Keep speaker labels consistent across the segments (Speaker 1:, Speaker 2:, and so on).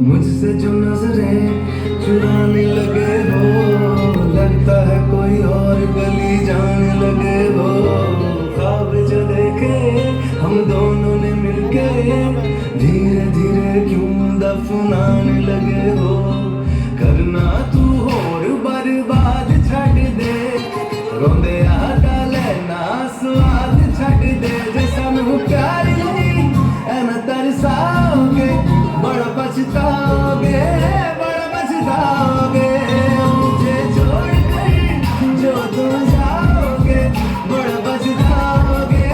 Speaker 1: मुझसे जो नजरें चुराने लगे हो, लगता है कोई और गली जाने लगे हो। ख्वाब जो देखे हम दोनों ने मिलके, धीरे धीरे क्यों दफनाने लगे हो। करना तू और बर्बाद छड़ दे, रोंदे आटा लेना स्वाद छड़ दे। जे सानू प्यार नहीं ऐना तरसाओगे, बड़ा पछताओगे, बड़ा पछताओगे। मुझे छोड़ कर जो तुम जाओगे, बड़ा पछताओगे,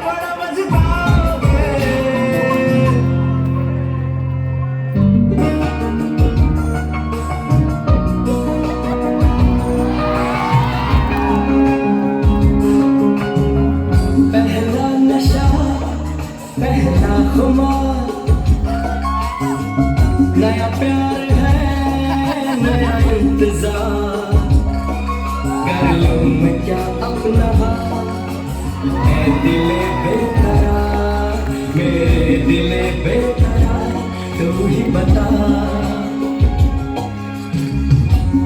Speaker 1: बड़ा पछताओगे। पहला नशा, पहला खुमार, नया प्यार है, नया इंतजार। कर लूं मैं क्या अपना हाथ, ऐ दिले बेकरार, मेरे दिले बेकरार, तू ही बता।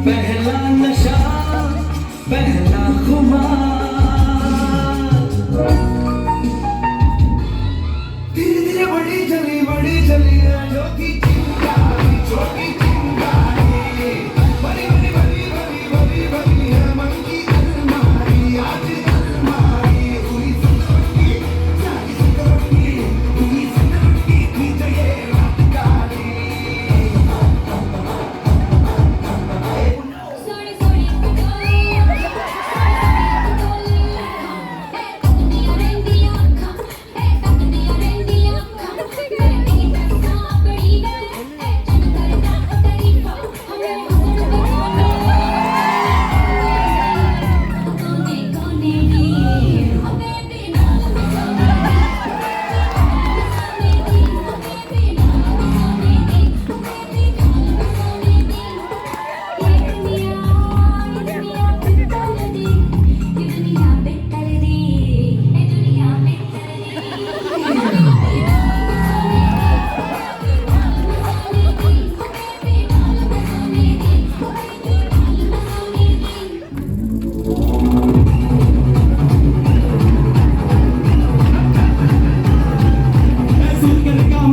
Speaker 1: पहला नशा, पहला खुमार, धीरे धीरे बड़ी चली है जो कि चिंगारी, छोटी चिंगारी। बड़ी बड़ी बड़ी बड़ी बड़ी बड़ी है मन की अलमारी, आज अलमारी हुई संकरोटी, जागी संकरोटी, हुई संकरोटी थी जो ये रात काली।
Speaker 2: सोनी सोनी पटोली, तकदियां रेंदियां अखां, मेरी तरसा बड़ी है, जन करदा तारीफा, हमें कोने कोने दी, हमें बिना सोने दी, हमें बिना सोने दी, हमें बिना सोने दी। ये दुनिया बेहतर दी, ये दुनिया बेहतर दी, ये दुनिया बेहतर दी।
Speaker 1: सुन कर काम